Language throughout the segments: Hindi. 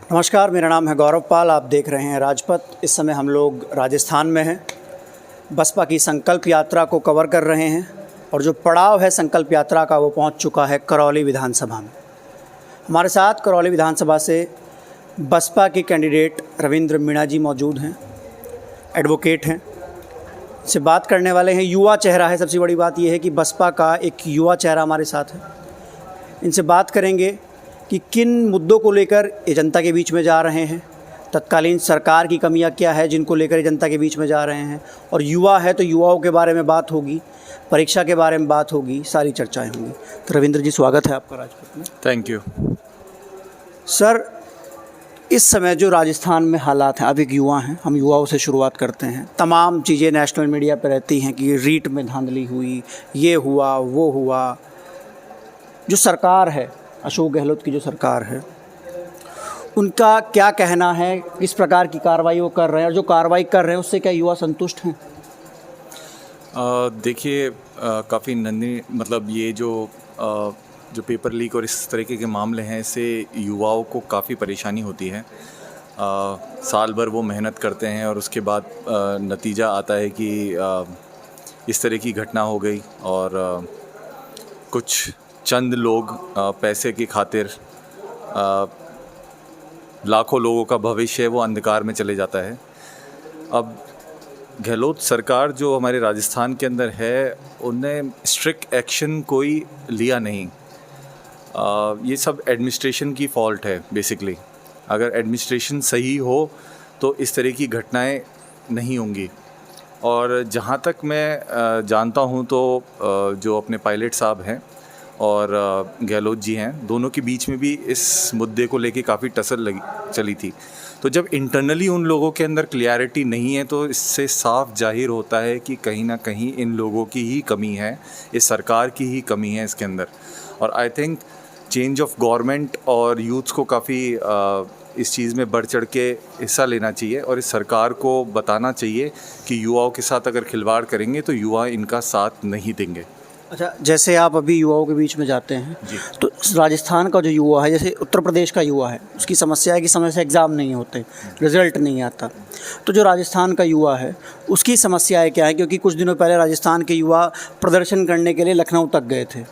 नमस्कार, मेरा नाम है गौरव पाल। आप देख रहे हैं राजपथ। इस समय हम लोग राजस्थान में हैं। बसपा की संकल्प यात्रा को कवर कर रहे हैं और जो पड़ाव है संकल्प यात्रा का वो पहुंच चुका है करौली विधानसभा में। हमारे साथ करौली विधानसभा से बसपा के कैंडिडेट रविंद्र मीणा जी मौजूद हैं, एडवोकेट हैं। से बात करने वाले हैं। युवा चेहरा है। सबसे बड़ी बात यह है कि बसपा का एक युवा चेहरा हमारे साथ है। इनसे बात करेंगे कि किन मुद्दों को लेकर ये जनता के बीच में जा रहे हैं, तत्कालीन सरकार की कमियां क्या है जिनको लेकर ये जनता के बीच में जा रहे हैं, और युवा है तो युवाओं के बारे में बात होगी, परीक्षा के बारे में बात होगी, सारी चर्चाएं होंगी। तो रविंद्र जी, स्वागत है आपका राजपथ में। थैंक यू सर, इस समय जो राजस्थान में हालात हैं, अब एक युवा हैं, हम युवाओं से शुरुआत करते हैं। तमाम चीज़ें नेशनल मीडिया पर रहती हैं कि रीट में धांधली हुई, ये हुआ, वो हुआ। जो सरकार है, अशोक गहलोत की जो सरकार है, उनका क्या कहना है, किस प्रकार की कार्रवाई वो कर रहे हैं, और जो कार्रवाई कर रहे हैं उससे क्या युवा संतुष्ट हैं? देखिए, काफ़ी मतलब ये जो पेपर लीक और इस तरीके के मामले हैं, इससे युवाओं को काफ़ी परेशानी होती है। साल भर वो मेहनत करते हैं और उसके बाद नतीजा आता है कि इस तरह की घटना हो गई और कुछ चंद लोग पैसे की खातिर लाखों लोगों का भविष्य वो अंधकार में चले जाता है। अब गहलोत सरकार जो हमारे राजस्थान के अंदर है, उनने स्ट्रिक्ट एक्शन कोई लिया नहीं। ये सब एडमिनिस्ट्रेशन की फॉल्ट है बेसिकली। अगर एडमिनिस्ट्रेशन सही हो तो इस तरह की घटनाएं नहीं होंगी। और जहाँ तक मैं जानता हूँ तो जो अपने पायलट साहब हैं और गहलोत जी हैं, दोनों के बीच में भी इस मुद्दे को लेके काफ़ी टसल चली थी। तो जब इंटरनली उन लोगों के अंदर क्लियरिटी नहीं है तो इससे साफ जाहिर होता है कि कहीं ना कहीं इन लोगों की ही कमी है, इस सरकार की ही कमी है इसके अंदर। और I think change of government और यूथ्स को काफ़ी इस चीज़ में बढ़ चढ़ के हिस्सा लेना चाहिए और इस सरकार को बताना चाहिए कि युवाओं के साथ अगर खिलवाड़ करेंगे तो युवा इनका साथ नहीं देंगे। अच्छा, जैसे आप अभी युवाओं के बीच में जाते हैं जी, तो राजस्थान का जो युवा है, जैसे उत्तर प्रदेश का युवा है, उसकी समस्या है कि समय से एग्ज़ाम नहीं होते, रिज़ल्ट नहीं आता। तो जो राजस्थान का युवा है उसकी समस्याएं क्या है? क्योंकि कुछ दिनों पहले राजस्थान के युवा प्रदर्शन करने के लिए लखनऊ तक गए थे।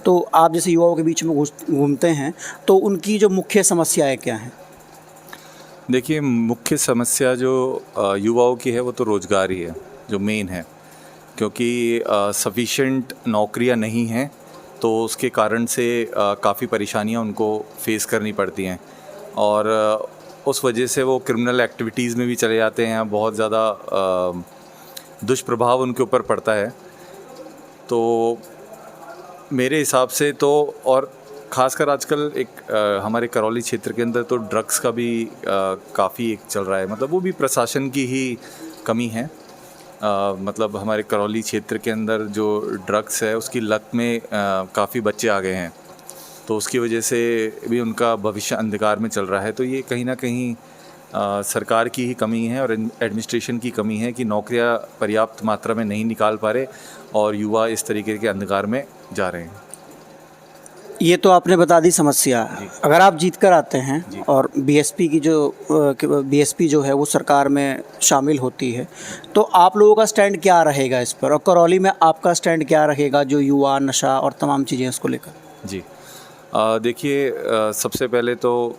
तो आप जैसे युवाओं के बीच में घूमते हैं तो उनकी जो मुख्य समस्याएं क्या हैं? देखिए, मुख्य समस्या जो युवाओं की है वो तो रोज़गार ही है, जो मेन है। क्योंकि सफिशेंट नौकरियां नहीं हैं तो उसके कारण से काफ़ी परेशानियां उनको फेस करनी पड़ती हैं और उस वजह से वो क्रिमिनल एक्टिविटीज़ में भी चले जाते हैं। बहुत ज़्यादा दुष्प्रभाव उनके ऊपर पड़ता है। तो मेरे हिसाब से तो, और ख़ासकर आजकल एक हमारे करौली क्षेत्र के अंदर तो ड्रग्स का भी काफ़ी एक चल रहा है। मतलब वो भी प्रशासन की ही कमी है। मतलब हमारे करौली क्षेत्र के अंदर जो ड्रग्स है उसकी लत में काफ़ी बच्चे आ गए हैं, तो उसकी वजह से भी उनका भविष्य अंधकार में चल रहा है। तो ये कहीं ना कहीं सरकार की ही कमी है और एडमिनिस्ट्रेशन की कमी है कि नौकरियां पर्याप्त मात्रा में नहीं निकाल पा रहे और युवा इस तरीके के अंधकार में जा रहे हैं। ये तो आपने बता दी समस्या। अगर आप जीत कर आते हैं और बीएसपी जो है वो सरकार में शामिल होती है तो आप लोगों का स्टैंड क्या रहेगा इस पर, और करौली में आपका स्टैंड क्या रहेगा जो युवा, नशा और तमाम चीज़ें इसको लेकर? जी, देखिए, सबसे पहले तो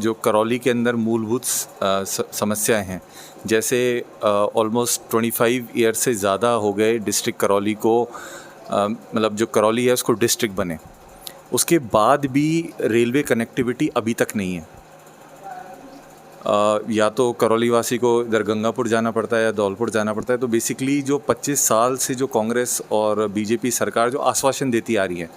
जो करौली के अंदर मूलभूत समस्याएं हैं, जैसे ऑलमोस्ट 25 ईयर से ज़्यादा हो गए डिस्ट्रिक्ट करौली को, मतलब जो करौली है उसको डिस्ट्रिक्ट बने, उसके बाद भी रेलवे कनेक्टिविटी अभी तक नहीं है। या तो करौली वासी को इधर गंगापुर जाना पड़ता है या धौलपुर जाना पड़ता है। तो बेसिकली जो 25 साल से जो कांग्रेस और बीजेपी सरकार जो आश्वासन देती आ रही है,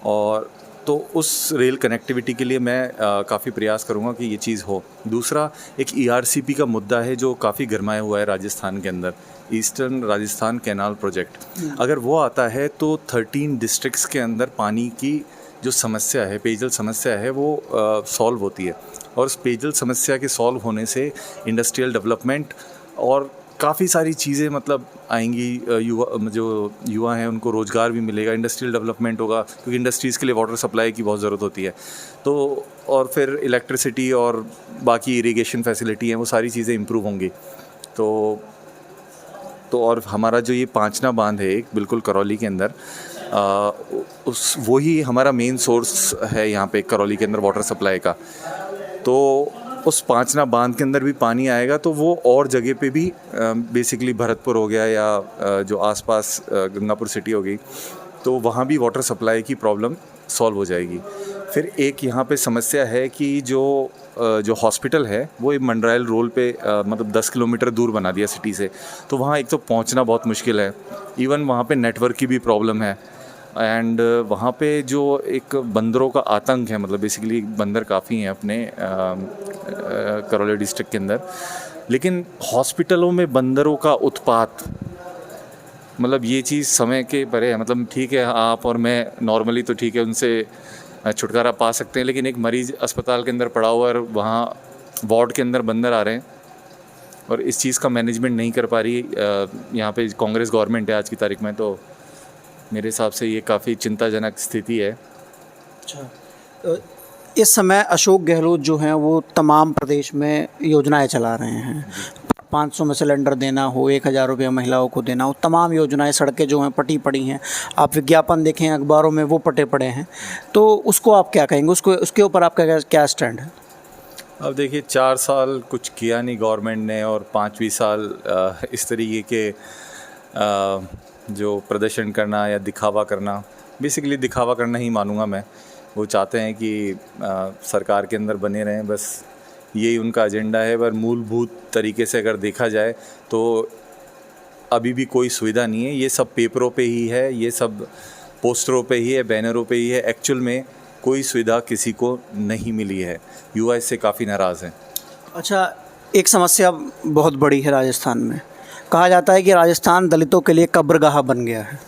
और तो उस रेल कनेक्टिविटी के लिए मैं काफ़ी प्रयास करूँगा कि ये चीज़ हो। दूसरा, एक ERCP का मुद्दा है जो काफ़ी गरमाया हुआ है राजस्थान के अंदर, ईस्टर्न राजस्थान कैनाल प्रोजेक्ट। अगर वो आता है तो 13 डिस्ट्रिक्ट्स के अंदर पानी की जो समस्या है, पेयजल समस्या है, वो सॉल्व होती है। और उस पेयजल समस्या के सॉल्व होने से इंडस्ट्रियल डेवलपमेंट और काफ़ी सारी चीज़ें मतलब आएंगी। युवा हैं उनको रोज़गार भी मिलेगा, इंडस्ट्रियल डेवलपमेंट होगा, क्योंकि इंडस्ट्रीज़ के लिए वाटर सप्लाई की बहुत ज़रूरत होती है। तो और फिर इलेक्ट्रिसिटी और बाकी इरिगेशन फैसिलिटी हैं, वो सारी चीज़ें इम्प्रूव होंगी। तो और हमारा जो ये पांचना बांध है एक बिल्कुल करौली के अंदर, वही हमारा मेन सोर्स है यहाँ पे करौली के अंदर वाटर सप्लाई का। तो उस पांचना बांध के अंदर भी पानी आएगा तो वो और जगह पे भी बेसिकली भरतपुर हो गया या जो आसपास गंगापुर सिटी हो गई, तो वहाँ भी वाटर सप्लाई की प्रॉब्लम सॉल्व हो जाएगी। फिर एक यहाँ पे समस्या है कि जो हॉस्पिटल है वो एक मंडरायल रोड पे मतलब 10 किलोमीटर दूर बना दिया सिटी से, तो वहाँ एक तो पहुँचना बहुत मुश्किल है। इवन वहाँ पे नेटवर्क की भी प्रॉब्लम है। एंड वहाँ पे जो एक बंदरों का आतंक है, मतलब बेसिकली बंदर काफ़ी हैं अपने करौली डिस्ट्रिक्ट के अंदर, लेकिन हॉस्पिटलों में बंदरों का उत्पात, मतलब ये चीज़ समय के परे है। मतलब ठीक है आप और मैं नॉर्मली तो ठीक है उनसे छुटकारा पा सकते हैं, लेकिन एक मरीज़ अस्पताल के अंदर पड़ा हुआ है और वहाँ वार्ड के अंदर बंदर आ रहे हैं और इस चीज़ का मैनेजमेंट नहीं कर पा रही यहाँ पे कांग्रेस गवर्नमेंट है आज की तारीख में। तो मेरे हिसाब से ये काफ़ी चिंताजनक स्थिति है। अच्छा, इस समय अशोक गहलोत जो हैं वो तमाम प्रदेश में योजनाएं चला रहे हैं। 500 में सिलेंडर देना हो, 1000 रुपये महिलाओं को देना हो, तमाम योजनाएं, सड़कें जो हैं पटी पड़ी हैं। आप विज्ञापन देखें अखबारों में, वो पटे पड़े हैं। तो उसको आप क्या कहेंगे, उसके ऊपर आपका क्या स्टैंड है? अब देखिए 4 साल कुछ किया नहीं गवर्नमेंट ने और 5वीं साल इस तरीके के जो प्रदर्शन करना या दिखावा करना, बेसिकली दिखावा करना ही मानूंगा मैं। वो चाहते हैं कि सरकार के अंदर बने रहें, बस यही उनका एजेंडा है। पर मूलभूत तरीके से अगर देखा जाए तो अभी भी कोई सुविधा नहीं है। ये सब पेपरों पे ही है, ये सब पोस्टरों पे ही है, बैनरों पे ही है। एक्चुअल में कोई सुविधा किसी को नहीं मिली है। युवा इससे काफ़ी नाराज़ हैं। अच्छा, एक समस्या बहुत बड़ी है राजस्थान में। कहा जाता है कि राजस्थान दलितों के लिए कब्रगाह बन गया है।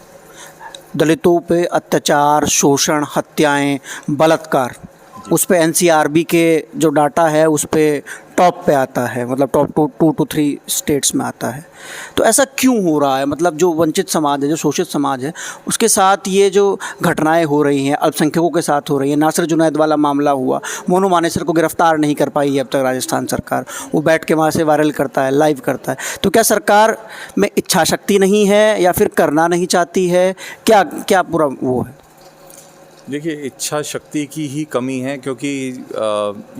दलितों पे अत्याचार, शोषण, हत्याएं, बलात्कार, उस पे NCRB के जो डाटा है उस पे टॉप पे आता है, मतलब टॉप 2 to 3 स्टेट्स में आता है। तो ऐसा क्यों हो रहा है? मतलब जो वंचित समाज है, जो शोषित समाज है, उसके साथ ये जो घटनाएं हो रही हैं, अल्पसंख्यकों के साथ हो रही हैं। नासिर जुनैद वाला मामला हुआ, मोनू मानेसर को गिरफ्तार नहीं कर पाई है अब तक राजस्थान सरकार। वो बैठ के वहाँ से वायरल करता है, लाइव करता है। तो क्या सरकार में इच्छा शक्ति नहीं है या फिर करना नहीं चाहती है? क्या पूरा वो है? देखिए इच्छा शक्ति की ही कमी है, क्योंकि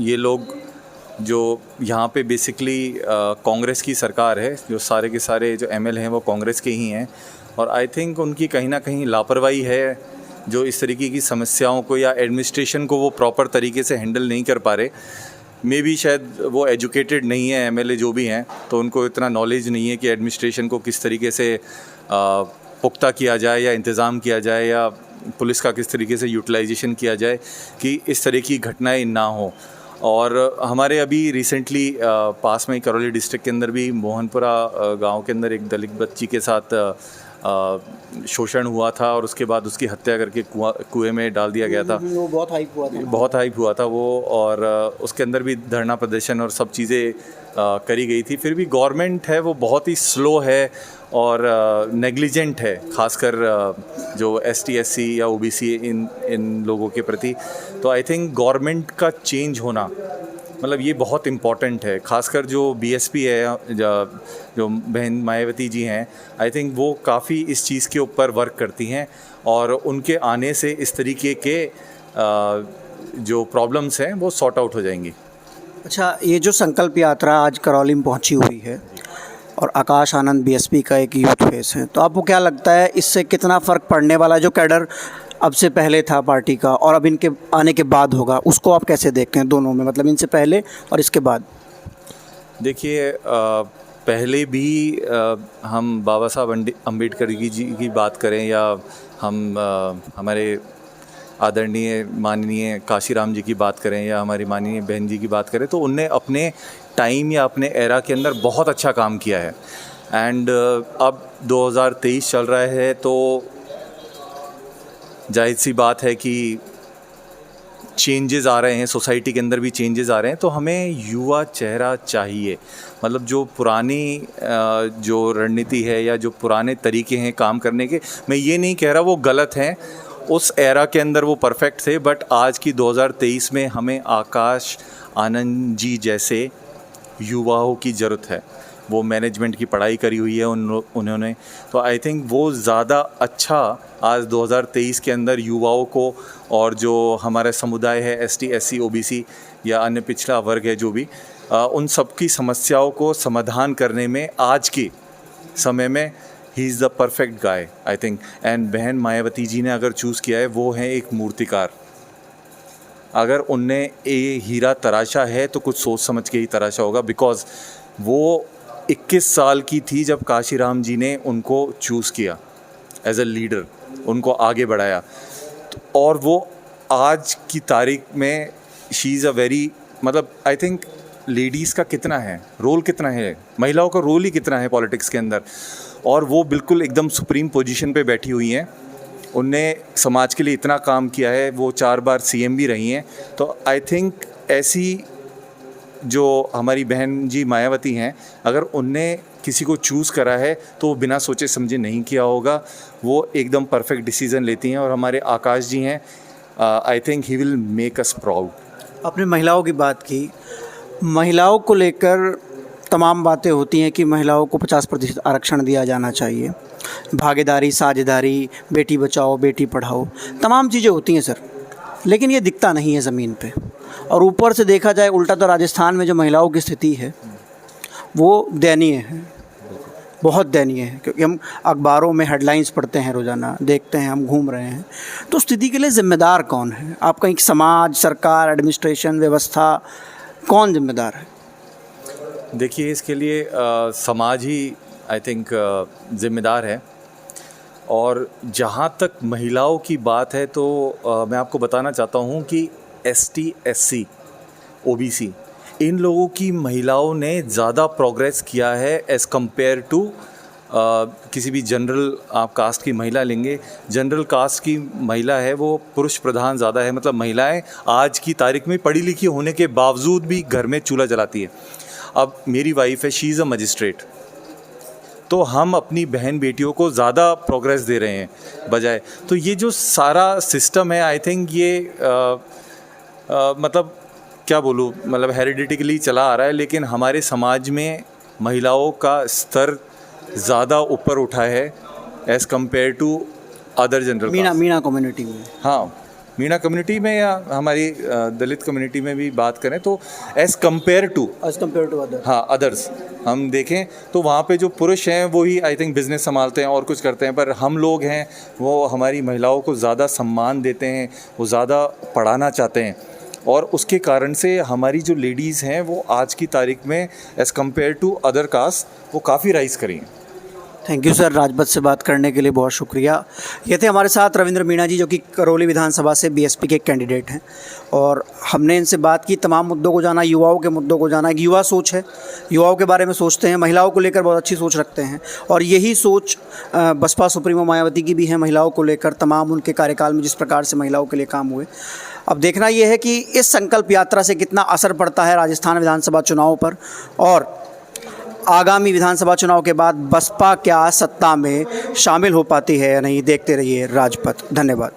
ये लोग जो यहाँ पे बेसिकली कांग्रेस की सरकार है, जो सारे के सारे जो ML हैं वो कांग्रेस के ही हैं। और आई थिंक उनकी कहीं ना कहीं लापरवाही है, जो इस तरीके की समस्याओं को या एडमिनिस्ट्रेशन को वो प्रॉपर तरीके से हैंडल नहीं कर पा रहे। मे बी शायद वो एजुकेटेड नहीं है MLA जो भी हैं, तो उनको इतना नॉलेज नहीं है कि एडमिनिस्ट्रेशन को किस तरीके से पुख्ता किया जाए या इंतज़ाम किया जाए, या पुलिस का किस तरीके से यूटिलाइजेशन किया जाए कि इस तरह की घटनाएं ना हो। और हमारे अभी रिसेंटली पास में ही करौली डिस्ट्रिक्ट के अंदर भी मोहनपुरा गांव के अंदर एक दलित बच्ची के साथ शोषण हुआ था और उसके बाद उसकी हत्या करके कुएं में डाल दिया गया था। वो बहुत हाइप हुआ था वो। और उसके अंदर भी धरना प्रदर्शन और सब चीज़ें करी गई थी। फिर भी गवर्नमेंट है वो बहुत ही स्लो है और नेग्लिजेंट है, खासकर जो ST SC या OBC इन लोगों के प्रति। तो आई थिंक गवर्नमेंट का चेंज होना, मतलब ये बहुत इम्पॉर्टेंट है। खासकर जो BSP है, जो बहन मायावती जी हैं, आई थिंक वो काफ़ी इस चीज़ के ऊपर वर्क करती हैं और उनके आने से इस तरीके के जो प्रॉब्लम्स हैं वो सॉर्ट आउट हो जाएंगी। अच्छा, ये जो संकल्प यात्रा आज करौली में पहुंची हुई है और आकाश आनंद BSP का एक यूथ फेस है, तो आपको क्या लगता है इससे कितना फ़र्क पड़ने वाला? जो कैडर अब से पहले था पार्टी का और अब इनके आने के बाद होगा, उसको आप कैसे देखते हैं दोनों में, मतलब इनसे पहले और इसके बाद? देखिए पहले भी हम बाबा साहब अम्बेडकर जी की बात करें या हम हमारे आदरणीय माननीय काशीराम जी की बात करें या हमारी माननीय बहन जी की बात करें, तो उनने अपने टाइम या अपने एरा के अंदर बहुत अच्छा काम किया है। एंड अब 2023 चल रहा है, तो जाहिर सी बात है कि चेंजेस आ रहे हैं, सोसाइटी के अंदर भी चेंजेस आ रहे हैं, तो हमें युवा चेहरा चाहिए। मतलब जो पुरानी जो रणनीति है या जो पुराने तरीके हैं काम करने के, मैं ये नहीं कह रहा वो गलत हैं, उस एरा के अंदर वो परफेक्ट थे, बट आज की 2023 में हमें आकाश आनंद जी जैसे युवाओं की ज़रूरत है। वो मैनेजमेंट की पढ़ाई करी हुई है उन्होंने, तो आई थिंक वो ज़्यादा अच्छा आज 2023 के अंदर युवाओं को, और जो हमारा समुदाय है ST SC OBC या अन्य पिछड़ा वर्ग है जो भी, उन सब की समस्याओं को समाधान करने में आज के समय में he is the perfect guy I think. And बहन मायावती जी ने अगर चूज़ किया है, वो है एक मूर्तिकार। अगर उनने ये हीरा तराशा है तो कुछ सोच समझ के ही तराशा होगा, बिकॉज वो 21 साल की थी जब काशीराम जी ने उनको चूज़ किया एज अ लीडर, उनको आगे बढ़ाया, और वो आज की तारीख में शी इज़ अ वेरी, मतलब आई थिंक लेडीज़ का कितना है रोल, कितना है महिलाओं का रोल ही कितना है पॉलिटिक्स के अंदर, और वो बिल्कुल एकदम सुप्रीम पोजीशन पे बैठी हुई हैं। उनने समाज के लिए इतना काम किया है, वो 4 बार CM भी रही हैं। तो आई थिंक ऐसी जो हमारी बहन जी मायावती हैं, अगर उनने किसी को चूज़ करा है तो वो बिना सोचे समझे नहीं किया होगा, वो एकदम परफेक्ट डिसीज़न लेती हैं। और हमारे आकाश जी हैं, I think he will make us proud. आपने महिलाओं की बात की, महिलाओं को लेकर तमाम बातें होती हैं कि महिलाओं को 50% आरक्षण दिया जाना चाहिए, भागीदारी, साझेदारी, बेटी बचाओ बेटी पढ़ाओ, तमाम चीज़ें होती हैं सर, लेकिन ये दिखता नहीं है ज़मीन पे। और ऊपर से देखा जाए उल्टा तो राजस्थान में जो महिलाओं की स्थिति है वो दयनीय है, बहुत दयनीय है, क्योंकि हम अखबारों में हेडलाइंस पढ़ते हैं, रोज़ाना देखते हैं, हम घूम रहे हैं। तो स्थिति के लिए ज़िम्मेदार कौन है? आप कहीं समाज, सरकार, एडमिनिस्ट्रेशन, व्यवस्था, कौन जिम्मेदार है? देखिए, इसके लिए समाज ही आई थिंक ज़िम्मेदार है। और जहाँ तक महिलाओं की बात है तो मैं आपको बताना चाहता हूँ कि ST SC OBC इन लोगों की महिलाओं ने ज़्यादा प्रोग्रेस किया है एज़ कम्पेयर टू किसी भी जनरल आप कास्ट की महिला लेंगे। जनरल कास्ट की महिला है वो पुरुष प्रधान ज़्यादा है, मतलब महिलाएं आज की तारीख में पढ़ी लिखी होने के बावजूद भी घर में चूल्हा जलाती है। अब मेरी वाइफ है, शी इज़ अ मजिस्ट्रेट, तो हम अपनी बहन बेटियों को ज़्यादा प्रोग्रेस दे रहे हैं बजाय। तो ये जो सारा सिस्टम है, आई थिंक ये मतलब क्या बोलूँ, मतलब हेरिडिटिकली चला आ रहा है, लेकिन हमारे समाज में महिलाओं का स्तर ज़्यादा ऊपर उठा है as compared to other general. Meena community में, हाँ, मीणा कम्युनिटी में या हमारी दलित कम्युनिटी में भी बात करें तो एज़ कम्पेयर टू अदर, हाँ, अदर्स हम देखें तो वहाँ पे जो पुरुष हैं वो ही आई थिंक बिज़नेस संभालते हैं और कुछ करते हैं, पर हम लोग हैं वो हमारी महिलाओं को ज़्यादा सम्मान देते हैं, वो ज़्यादा पढ़ाना चाहते हैं, और उसके कारण से हमारी जो लेडीज़ हैं वो आज की तारीख में as compared to other caste वो काफ़ी राइज़ करी हैं। थैंक यू सर, राजपथ से बात करने के लिए बहुत शुक्रिया। ये थे हमारे साथ रविंद्र मीणा जी, जो कि करौली विधानसभा से BSP के कैंडिडेट हैं, और हमने इनसे बात की, तमाम मुद्दों को जाना, युवाओं के मुद्दों को जाना। एक युवा सोच है, युवाओं के बारे में सोचते हैं, महिलाओं को लेकर बहुत अच्छी सोच रखते हैं, और यही सोच बसपा सुप्रीमो मायावती की भी है महिलाओं को लेकर। तमाम उनके कार्यकाल में जिस प्रकार से महिलाओं के लिए काम हुए, अब देखना यह है कि इस संकल्प यात्रा से कितना असर पड़ता है राजस्थान विधानसभा चुनाव पर, और आगामी विधानसभा चुनाव के बाद बसपा क्या सत्ता में शामिल हो पाती है या नहीं। देखते रहिए राजपथ। धन्यवाद।